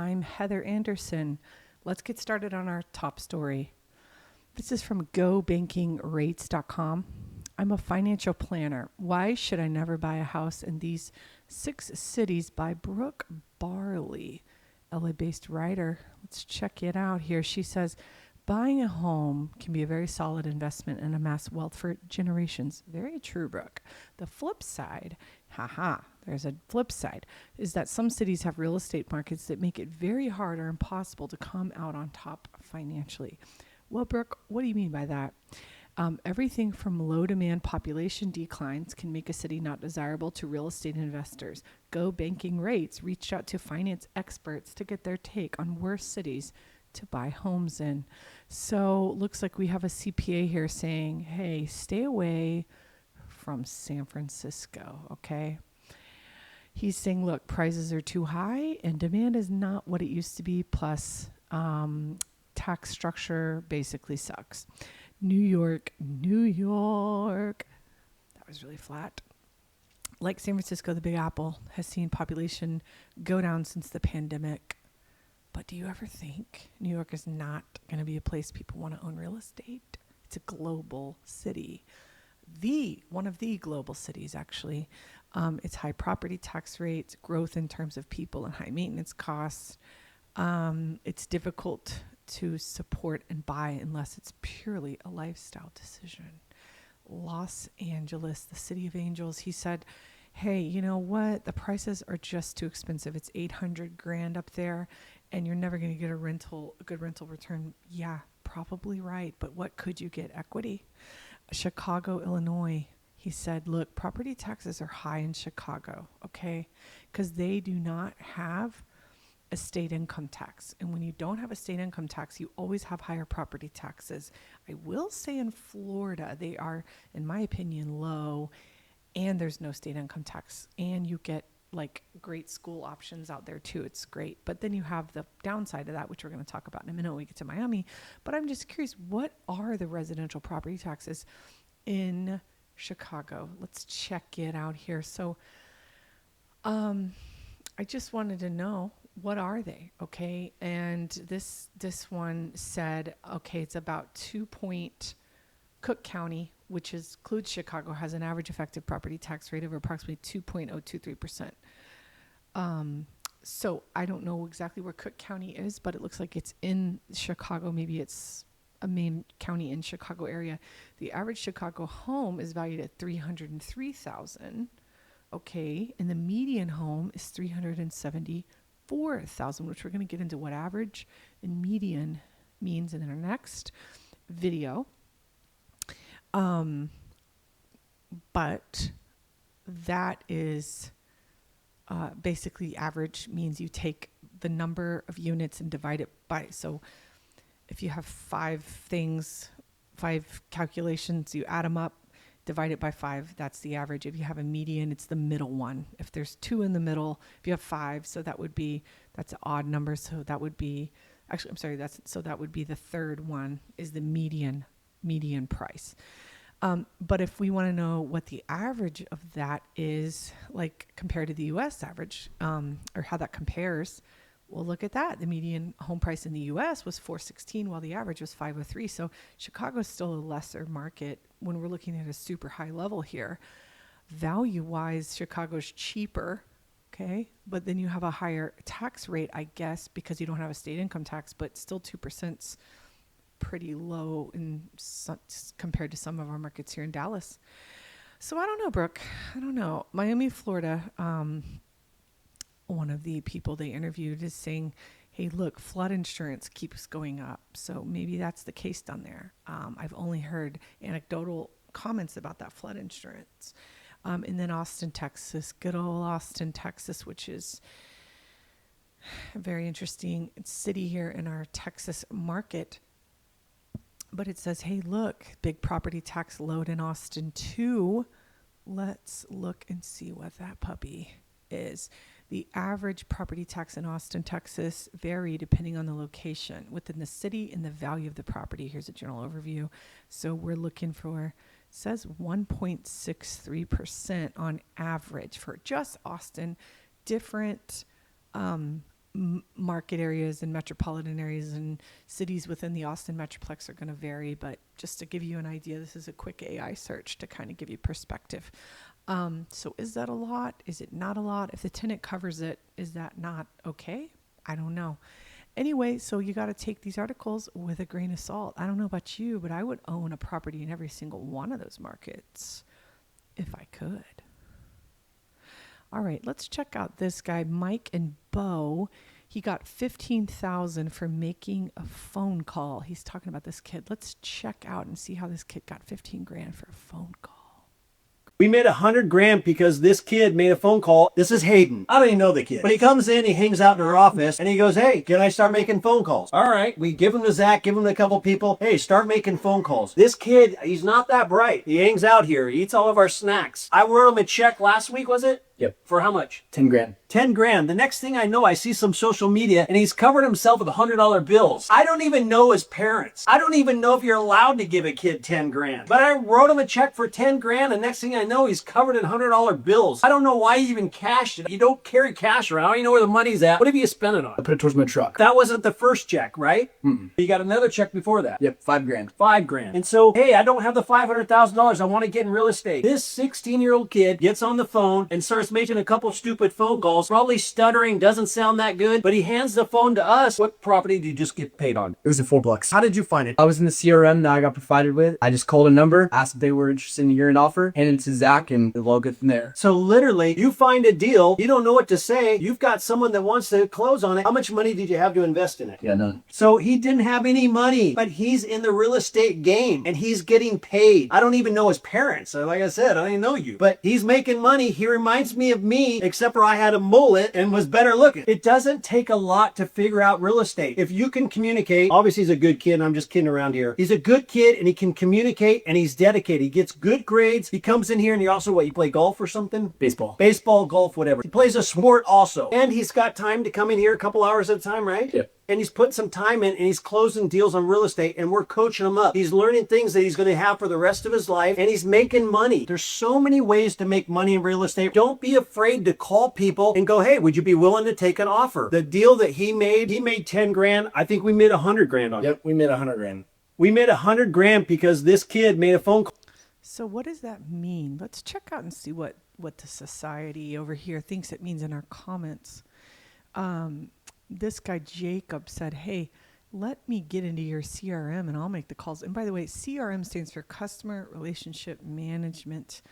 I'm Heather Anderson. Let's get started on our top story. This is from GoBankingRates.com. I'm a financial planner. Why should I never buy a house in these 6 cities by Brooke Barley, LA-based writer. Let's check it out here. She says, buying a home can be a very solid investment and amass wealth for generations. Very true, Brooke. The flip side, there's a flip side, is that some cities have real estate markets that make it very hard or impossible to come out on top financially. Well, Brooke, what do you mean by that? Everything from low demand population declines can make a city not desirable to real estate investors. GoBankingRates reached out to finance experts to get their take on worst cities to buy homes in. So looks like we have a CPA here saying, hey, stay away from San Francisco, okay? He's saying, look, prices are too high and demand is not what it used to be. Plus, tax structure basically sucks. New York, that was really flat. Like San Francisco, the Big Apple has seen population go down since the pandemic. But do you ever think New York is not going to be a place people want to own real estate? It's a global city. One of the global cities, actually. It's high property tax rates, growth in terms of people, and high maintenance costs. It's difficult to support and buy unless it's purely a lifestyle decision. Los Angeles, the city of angels, he said, hey, you know what? The prices are just too expensive. It's $800,000 up there and you're never going to get a good rental return. Yeah, probably right. But what could you get? Equity? Chicago, Illinois. He said, look, property taxes are high in Chicago, okay? Because they do not have a state income tax. And when you don't have a state income tax, you always have higher property taxes. I will say in Florida, they are, in my opinion, low, and there's no state income tax. And you get like great school options out there too. It's great. But then you have the downside of that, which we're going to talk about in a minute when we get to Miami. But I'm just curious, what are the residential property taxes in Chicago? Let's check it out here. So I just wanted to know, what are they? Okay. And this one said, okay, it's about Cook County, which includes Chicago, has an average effective property tax rate of approximately 2.023%. So I don't know exactly where Cook County is, but it looks like it's in Chicago. Maybe it's a main county in Chicago area. The average Chicago home is valued at $303,000. Okay. And the median home is $374,000, which we're going to get into what average and median means in our next video. But that is basically average means you take the number of units and divide it by. So if you have 5 calculations, you add them up, divide it by 5. That's the average. If you have a median, it's the middle one. If there's 2 in the middle, if you have 5, so that's an odd number. So that would be, that would be the third one is the median price. But if we want to know what the average of that is, like compared to the U.S. average, or how that compares, well, look at that. The median home price in the U.S. was $416, while the average was $503. So Chicago is still a lesser market when we're looking at a super high level here. Value-wise, Chicago's cheaper, okay? But then you have a higher tax rate, I guess, because you don't have a state income tax, but still 2%'s pretty low compared to some of our markets here in Dallas. So I don't know, Brooke. I don't know. Miami, Florida, one of the people they interviewed is saying, hey, look, flood insurance keeps going up. So maybe that's the case down there. I've only heard anecdotal comments about that flood insurance. And then Austin, Texas, good old Austin, Texas, which is a very interesting city here in our Texas market. But it says, hey, look, big property tax load in Austin too. Let's look and see what that puppy is. The average property tax in Austin, Texas vary depending on the location within the city and the value of the property. Here's a general overview. So we're looking for, it says 1.63% on average for just Austin. Different market areas and metropolitan areas and cities within the Austin Metroplex are going to vary, but just to give you an idea, this is a quick AI search to kind of give you perspective. So is that a lot? Is it not a lot? If the tenant covers it, is that not okay? I don't know. Anyway, so you got to take these articles with a grain of salt. I don't know about you, but I would own a property in every single one of those markets if I could. All right, let's check out this guy, Mike and Bo. He got $15,000 for making a phone call. He's talking about this kid. Let's check out and see how this kid got 15 grand for a phone call. We made $100,000 because this kid made a phone call. This is Hayden. I don't even know the kid. But he comes in, he hangs out in our office, and he goes, hey, can I start making phone calls? All right. We give him to Zach, give him to a couple people. Hey, start making phone calls. This kid, he's not that bright. He hangs out here. He eats all of our snacks. I wrote him a check last week, was it? Yep. For how much? 10 grand. 10 grand. The next thing I know, I see some social media and he's covered himself with $100 bills. I don't even know his parents. I don't even know if you're allowed to give a kid 10 grand. But I wrote him a check for 10 grand and next thing I know, he's covered in $100 bills. I don't know why he even cashed it. You don't carry cash around. I don't even know where the money's at. What have you spent it on? I put it towards my truck. That wasn't the first check, right? Mm-mm. You got another check before that. Yep, 5 grand. 5 grand. And so, hey, I don't have the $500,000. I want to get in real estate. This 16-year-old kid gets on the phone and starts making a couple stupid phone calls, probably stuttering, doesn't sound that good, but he hands the phone to us. What property did you just get paid on? It was a $4. How did you find it? I was in the CRM that I got provided with. I just called a number, asked if they were interested in hearing an offer, handed it to Zach, and it'll all go from there. So literally, you find a deal, you don't know what to say, you've got someone that wants to close on it. How much money did you have to invest in it? Yeah, none. So he didn't have any money, but he's in the real estate game and he's getting paid. I don't even know his parents. So like I said, I don't even know you, but he's making money. He reminds me of me, except for I had a mullet and was better looking. It doesn't take a lot to figure out real estate. If you can communicate, obviously he's a good kid and I'm just kidding around here. He's a good kid and he can communicate and he's dedicated. He gets good grades. He comes in here and he also, what, you play golf or something? Baseball. Baseball, golf, whatever. He plays a sport also. And he's got time to come in here a couple hours at a time, right? Yep. And he's putting some time in and he's closing deals on real estate and we're coaching him up. He's learning things that he's going to have for the rest of his life and he's making money. There's so many ways to make money in real estate. Don't be afraid to call people and go, hey, would you be willing to take an offer? The deal that he made 10 grand. I think we made 100 grand on it. Yep, we made 100 grand. We made 100 grand because this kid made a phone call. So what does that mean? Let's check out and see what the society over here thinks it means in our comments. This guy Jacob said, hey, let me get into your CRM and I'll make the calls. And by the way, CRM stands for Customer Relationship Management.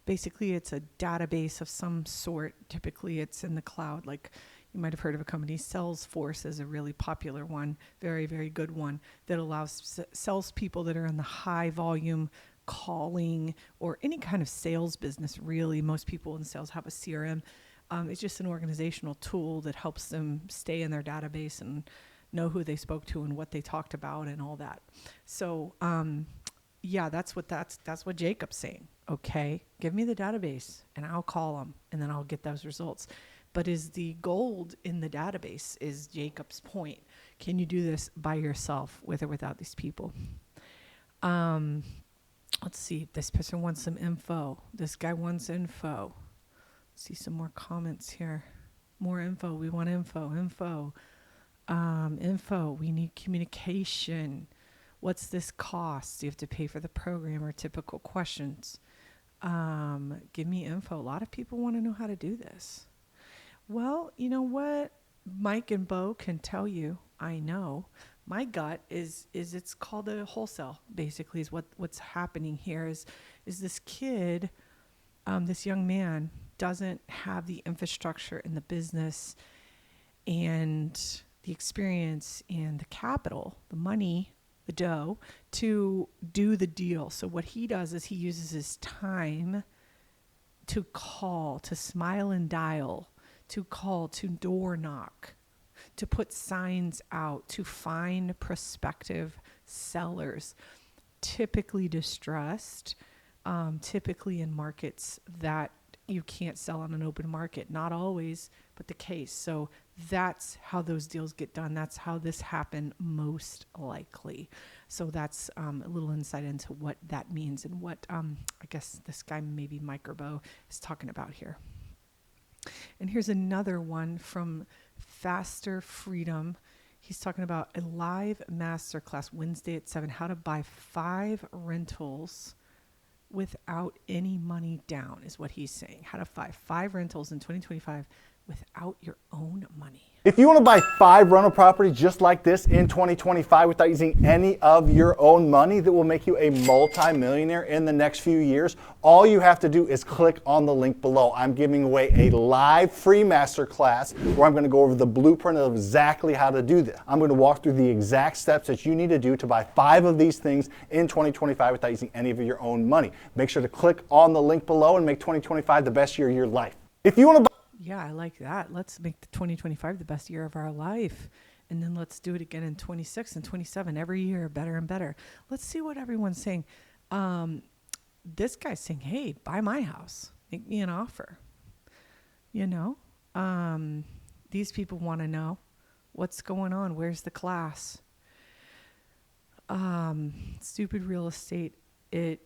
Basically, it's a database of some sort. Typically, it's in the cloud. Like you might have heard of a company, Salesforce is a really popular one, very, very good one that allows salespeople that are in the high volume calling or any kind of sales business. Really, most people in sales have a CRM. It's just an organizational tool that helps them stay in their database and know who they spoke to and what they talked about and all that. So, yeah, that's what Jacob's saying. Okay, give me the database and I'll call them and then I'll get those results. But is the gold in the database is Jacob's point. Can you do this by yourself with or without these people? Let's see. This person wants some info. This guy wants info. See some more comments here. More info. We want info. Info. We need communication. What's this cost? Do you have to pay for the program or typical questions? Give me info. A lot of people want to know how to do this. Well, you know what? Mike and Bo can tell you. I know. My gut is it's called a wholesale. Basically, is what's happening here. Is this kid, this young man, doesn't have the infrastructure and the business and the experience and the capital, the money, the dough to do the deal. So what he does is he uses his time to call, to smile and dial, to call, to door knock, to put signs out, to find prospective sellers, typically distressed, typically in markets that you can't sell on an open market. Not always, but the case. So that's how those deals get done. That's how this happened most likely. So that's a little insight into what that means and what I guess this guy, maybe Mike or Bo, is talking about here. And here's another one from Faster Freedom. He's talking about a live masterclass Wednesday at 7, how to buy 5 rentals without any money down is what he's saying. How to buy 5 rentals in 2025 without your own money. If you want to buy 5 rental properties just like this in 2025 without using any of your own money that will make you a multi-millionaire in the next few years, all you have to do is click on the link below. I'm giving away a live free masterclass where I'm going to go over the blueprint of exactly how to do this. I'm going to walk through the exact steps that you need to do to buy 5 of these things in 2025 without using any of your own money. Make sure to click on the link below and make 2025 the best year of your life. If you want to Yeah, I like that. Let's make the 2025 the best year of our life. And then let's do it again in 26 and 27, every year, better and better. Let's see what everyone's saying. This guy's saying, hey, buy my house. Make me an offer. You know, these people want to know what's going on. Where's the class? Stupid real estate. It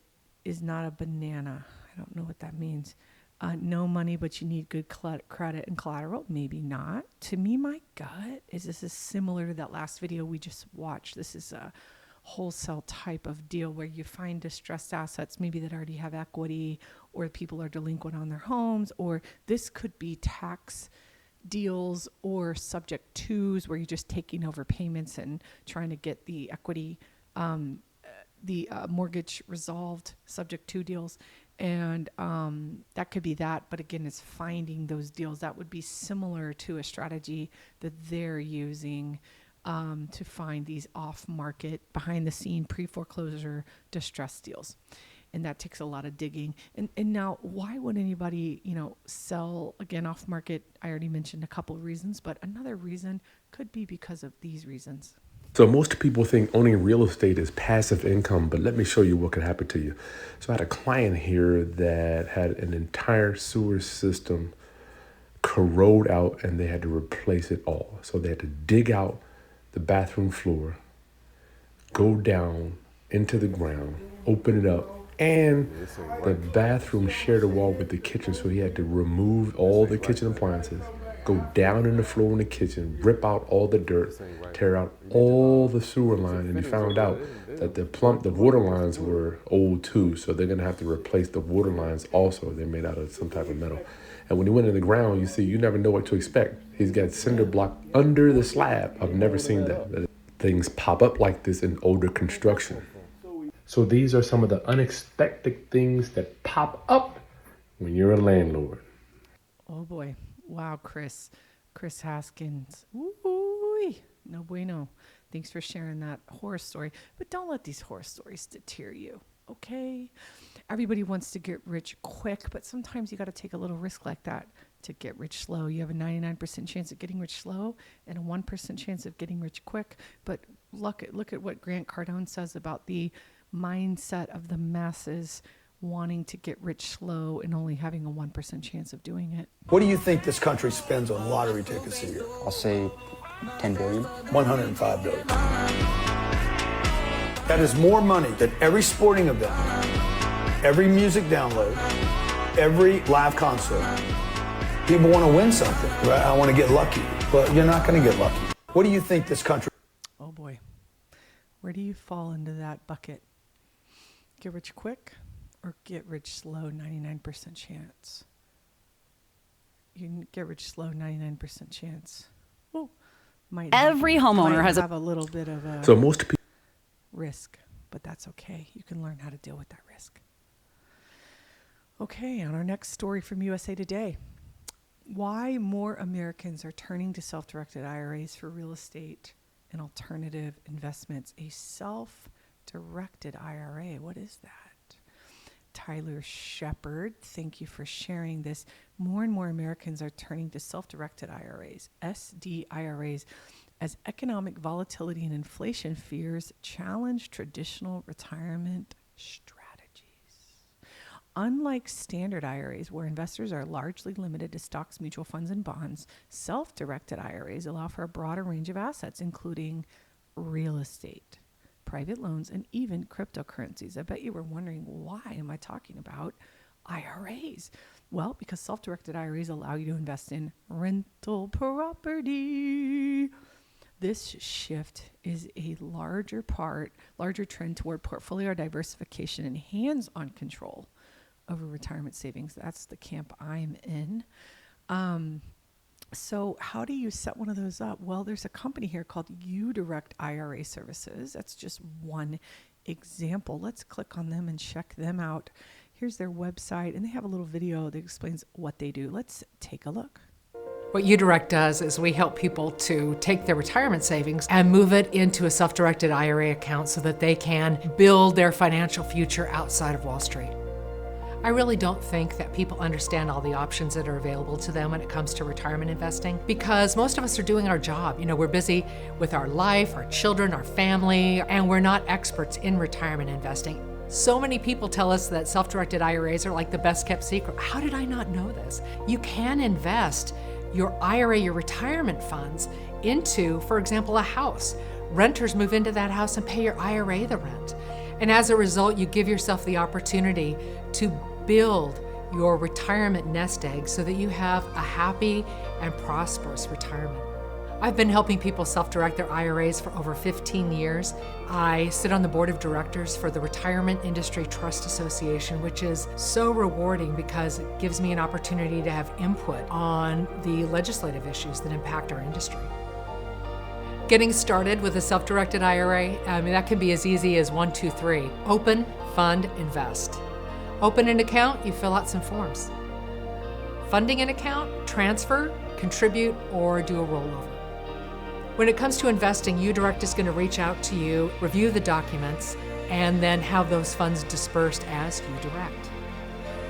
is not a banana. I don't know what that means. No money, but you need good credit and collateral. Maybe not. To me, my gut is this is similar to that last video we just watched. This is a wholesale type of deal where you find distressed assets, maybe that already have equity, or people are delinquent on their homes, or this could be tax deals or subject twos where you're just taking over payments and trying to get the equity, the mortgage resolved, subject to deals. And that could be that. But again, it's finding those deals. That would be similar to a strategy that they're using to find these off-market, behind-the-scene, pre-foreclosure distressed deals. And that takes a lot of digging. And now, why would anybody, sell, again, off-market? I already mentioned a couple of reasons, but another reason could be because of these reasons. So most people think owning real estate is passive income, but let me show you what could happen to you. So I had a client here that had an entire sewer system corrode out and they had to replace it all. So they had to dig out the bathroom floor, go down into the ground, open it up, and the bathroom shared a wall with the kitchen. So he had to remove all the kitchen appliances, go down in the floor in the kitchen, rip out all the dirt, tear out all the sewer lines, and he found out that the water lines were old too, so they're gonna have to replace the water lines also. They're made out of some type of metal. And when he went in the ground, you never know what to expect. He's got cinder block under the slab. I've never seen that. Things pop up like this in older construction. So these are some of the unexpected things that pop up when you're a landlord. Oh boy. Wow, Chris Haskins. Ooh, no bueno. Thanks for sharing that horror story. But don't let these horror stories deter you, okay? Everybody wants to get rich quick, but sometimes you got to take a little risk like that to get rich slow. You have a 99% chance of getting rich slow and a 1% chance of getting rich quick. But look at what Grant Cardone says about the mindset of the masses wanting to get rich slow and only having a 1% chance of doing it. What do you think this country spends on lottery tickets a year? I'll say 10 billion. 105 billion. That is more money than every sporting event, every music download, every live concert. People want to win something, right? I want to get lucky, but you're not going to get lucky. What do you think this country? Oh boy. Where do you fall into that bucket? Get rich quick or get rich slow, 99% chance? You can get rich slow, 99% chance. Well, Every homeowner might has have a little bit of a So most people risk, but that's okay. You can learn how to deal with that risk. Okay, on our next story from USA Today. Why more Americans are turning to self-directed IRAs for real estate and alternative investments. A self-directed IRA, what is that? Tyler Shepard, thank you for sharing this. More and more Americans are turning to self-directed IRAs, SDIRAs, as economic volatility and inflation fears challenge traditional retirement strategies. Unlike standard IRAs, where investors are largely limited to stocks, mutual funds, and bonds, self-directed IRAs allow for a broader range of assets, including real estate, private loans, and even cryptocurrencies. I bet you were wondering, why am I talking about IRAs? Well, because self-directed IRAs allow you to invest in rental property. This shift is a larger trend toward portfolio diversification and hands-on control over retirement savings. That's the camp I'm in. So how do you set one of those up? Well, there's a company here called uDirect IRA Services. That's just one example. Let's click on them and check them out. Here's their website, and they have a little video that explains what they do. Let's take a look. What uDirect does is we help people to take their retirement savings and move it into a self-directed IRA account so that they can build their financial future outside of Wall Street. I really don't think that people understand all the options that are available to them when it comes to retirement investing, because most of us are doing our job. You know, we're busy with our life, our children, our family, and we're not experts in retirement investing. So many people tell us that self-directed IRAs are like the best kept secret. How did I not know this? You can invest your IRA, your retirement funds, into, for example, a house. Renters move into that house and pay your IRA the rent. And as a result, you give yourself the opportunity to build your retirement nest egg so that you have a happy and prosperous retirement. I've been helping people self-direct their IRAs for over 15 years. I sit on the board of directors for the Retirement Industry Trust Association, which is so rewarding because it gives me an opportunity to have input on the legislative issues that impact our industry. Getting started with a self-directed IRA, that can be as easy as 1, 2, 3. Open, fund, invest. Open an account, you fill out some forms. Funding an account, transfer, contribute, or do a rollover. When it comes to investing, uDirect is going to reach out to you, review the documents, and then have those funds dispersed as uDirect.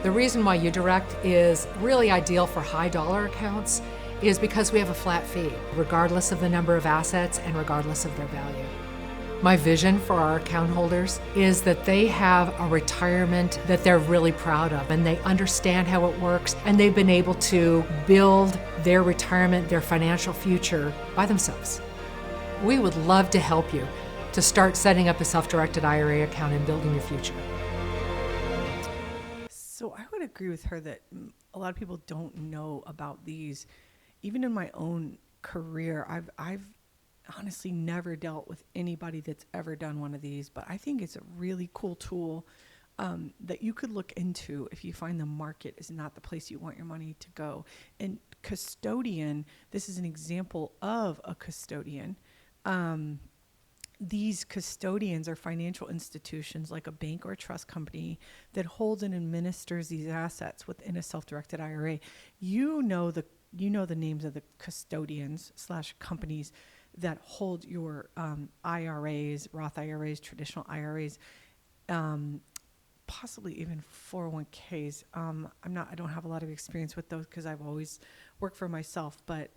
The reason why uDirect is really ideal for high dollar accounts is because we have a flat fee, regardless of the number of assets and regardless of their value. My vision for our account holders is that they have a retirement that they're really proud of, and they understand how it works, and they've been able to build their retirement, their financial future by themselves. We would love to help you to start setting up a self-directed IRA account and building your future. So I would agree with her that a lot of people don't know about these. Even in my own career, I've honestly never dealt with anybody that's ever done one of these, but I think it's a really cool tool that you could look into if you find the market is not the place you want your money to go. And custodian, this is an example of a custodian. These custodians are financial institutions like a bank or a trust company that holds and administers these assets within a self-directed IRA. You know the names of the custodians / companies that hold your IRAs, Roth IRAs, traditional IRAs, possibly even 401ks. I don't have a lot of experience with those because I've always worked for myself, but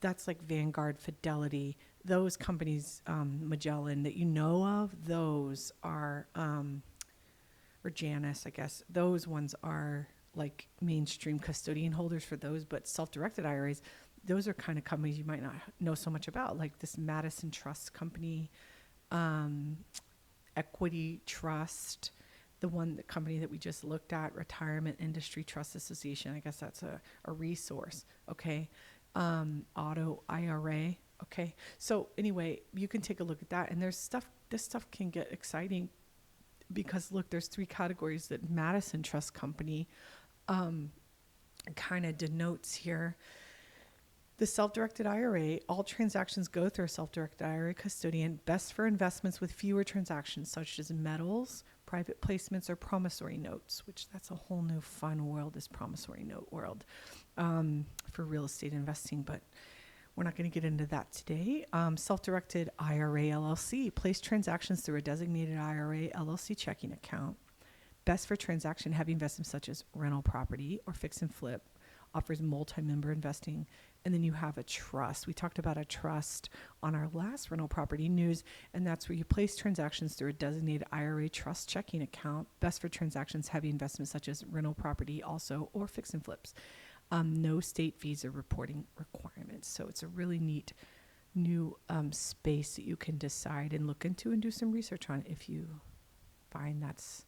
that's like Vanguard, Fidelity, those companies, Magellan that you know of, those are, or Janus, I guess, those ones are like mainstream custodian holders for those, but self-directed IRAs, those are kind of companies you might not know so much about, like this Madison Trust Company, Equity Trust, the company that we just looked at, Retirement Industry Trust Association. I guess that's a resource. Okay. Auto IRA. Okay. So anyway, you can take a look at that. And this stuff can get exciting because look, there's 3 categories that Madison Trust Company kind of denotes here. The self-directed IRA, all transactions go through a self-directed IRA custodian, best for investments with fewer transactions, such as metals, private placements, or promissory notes, which that's a whole new fun world, this promissory note world for real estate investing, but we're not going to get into that today. Self-directed IRA LLC, place transactions through a designated IRA LLC checking account, best for transaction-heavy investments such as rental property or fix and flip, offers multi-member investing. And then you have a trust. We talked about a trust on our last rental property news, and that's where you place transactions through a designated IRA trust checking account, best for transactions heavy investments such as rental property also, or fix and flips. No state fees or reporting requirements. So it's a really neat new space that you can decide and look into and do some research on if you find that's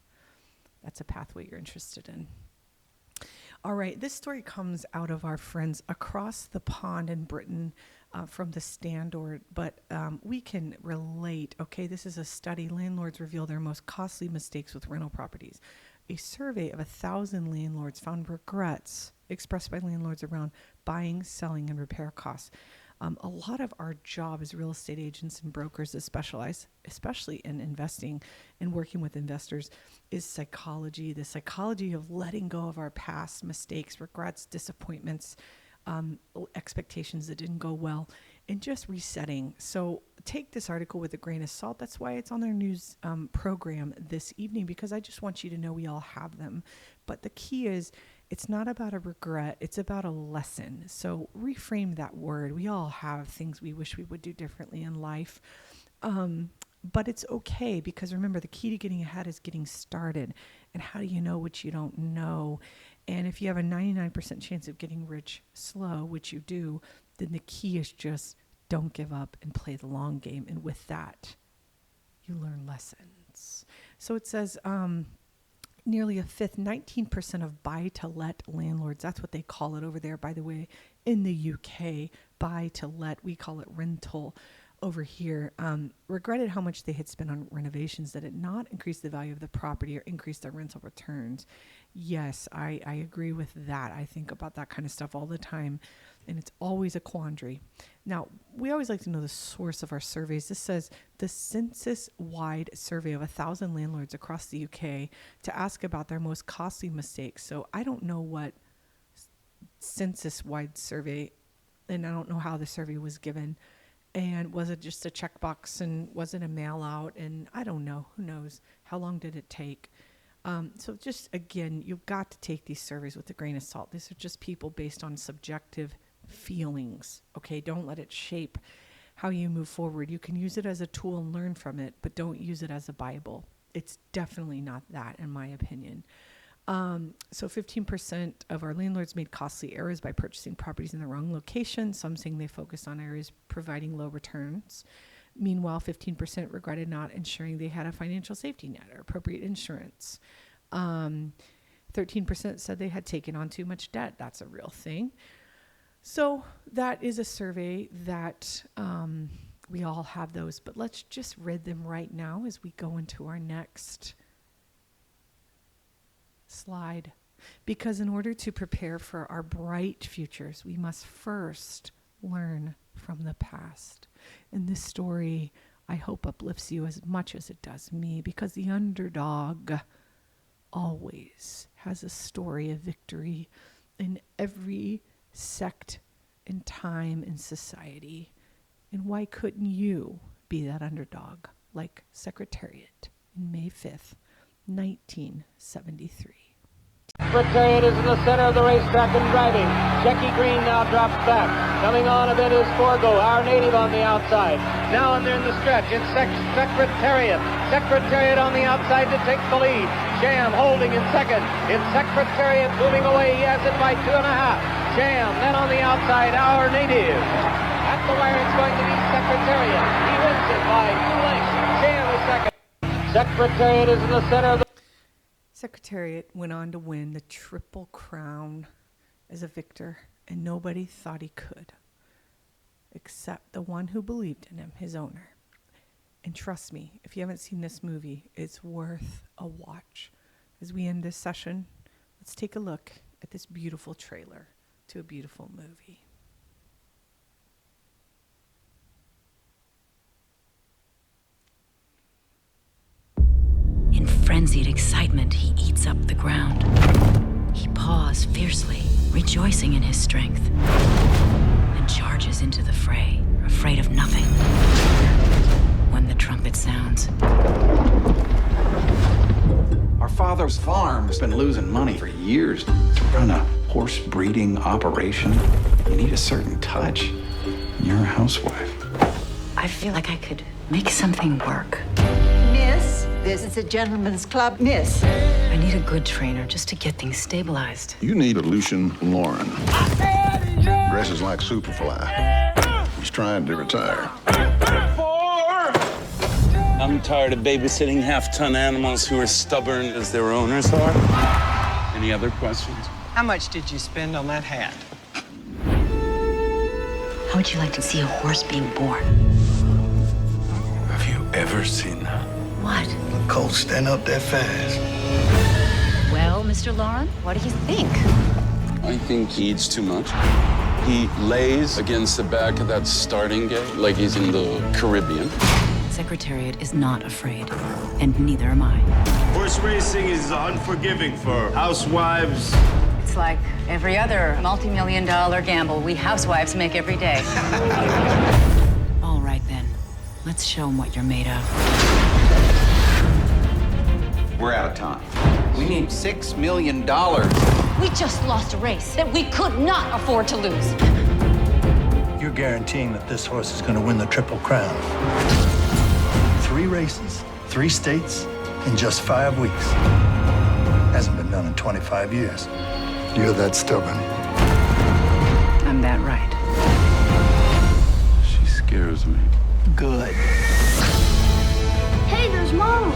a pathway you're interested in. All right, this story comes out of our friends across the pond in Britain from the Standard, but we can relate. Okay, this is a study. Landlords reveal their most costly mistakes with rental properties. A survey of 1,000 landlords found regrets expressed by landlords around buying, selling, and repair costs. A lot of our job as real estate agents and brokers that specialize, especially in investing and working with investors, is psychology, the psychology of letting go of our past mistakes, regrets, disappointments, expectations that didn't go well, and just resetting. So take this article with a grain of salt. That's why it's on their news program this evening, because I just want you to know we all have them. But the key is, it's not about a regret, it's about a lesson. So reframe that word. We all have things we wish we would do differently in life. But it's okay, because remember, the key to getting ahead is getting started. And how do you know what you don't know? And if you have a 99% chance of getting rich slow, which you do, then the key is just don't give up and play the long game. And with that, you learn lessons. So it says, nearly a fifth, 19% of buy-to-let landlords, that's what they call it over there, by the way, in the UK, buy-to-let, we call it rental over here, regretted how much they had spent on renovations that had not increased the value of the property or increased their rental returns. Yes, I agree with that. I think about that kind of stuff all the time, and it's always a quandary. Now, we always like to know the source of our surveys. This says the census-wide survey of 1,000 landlords across the UK to ask about their most costly mistakes. So I don't know what census-wide survey, and I don't know how the survey was given. And was it just a checkbox, and was it a mail out? And I don't know. Who knows? How long did it take? So just, again, you've got to take these surveys with a grain of salt. These are just people based on subjective feelings. Okay, don't let it shape how you move forward. You can use it as a tool and learn from it, but don't use it as a Bible. It's definitely not that, in my opinion. So 15% of our landlords made costly errors by purchasing properties in the wrong location. Some saying they focused on areas providing low returns. Meanwhile, 15% regretted not ensuring they had a financial safety net or appropriate insurance. 13% said they had taken on too much debt. That's a real thing. So that is a survey that we all have those, but let's just read them right now as we go into our next slide. Because in order to prepare for our bright futures, we must first learn from the past. And this story, I hope, uplifts you as much as it does me, because the underdog always has a story of victory in every sect and time in society. And why couldn't you be that underdog, like Secretariat in May 5th, 1973? Secretariat is in the center of the racetrack and driving. Jackie Green now drops back. Coming on a bit is Forgo, our native on the outside. Now and they're in the stretch. It's Secretariat. Secretariat on the outside to take the lead. Sham holding in second. It's Secretariat moving away. He has it by 2.5. Sham then on the outside, our native. At the wire it's going to be Secretariat. He wins it by 2 lengths. Sham is second. Secretariat is in the center of the Secretariat went on to win the Triple Crown as a victor, and nobody thought he could, except the one who believed in him, his owner. And trust me, if you haven't seen this movie, it's worth a watch. As we end this session, let's take a look at this beautiful trailer to a beautiful movie. In frenzied excitement, he eats up the ground. He paws fiercely, rejoicing in his strength, and charges into the fray, afraid of nothing. When the trumpet sounds, our father's farm has been losing money for years. To run a horse breeding operation, you need a certain touch. You're a housewife. I feel like I could make something work. Miss, this is a gentleman's club, miss. I need a good trainer just to get things stabilized. You need a Lucian Lauren. Dresses like Superfly. He's trying to retire. I'm tired of babysitting half-ton animals who are stubborn as their owners are. Any other questions? How much did you spend on that hat? How would you like to see a horse being born? Have you ever seen that? What? A colt stand up that fast. Well, Mr. Lauren, what do you think? I think he eats too much. He lays against the back of that starting gate like he's in the Caribbean. Secretariat is not afraid, and neither am I. Horse racing is unforgiving for housewives. It's like every other multi-million-dollar gamble we housewives make every day. All right, then. Let's show them what you're made of. We're out of time. We need $6 million. We just lost a race that we could not afford to lose. You're guaranteeing that this horse is going to win the Triple Crown. 3 races, 3 states, in just 5 weeks. Hasn't been done in 25 years. You're that stubborn. I'm that right. She scares me. Good. Hey, there's Mom!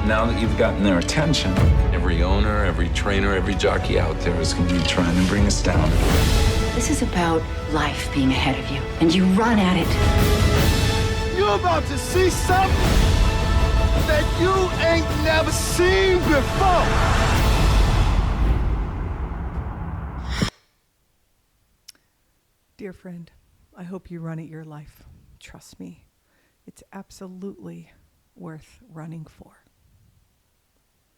Now that you've gotten their attention, every owner, every trainer, every jockey out there is going to be trying to bring us down. This is about life being ahead of you, and you run at it. You're about to see something that you ain't never seen before. Dear friend, I hope you run at your life. Trust me, it's absolutely worth running for.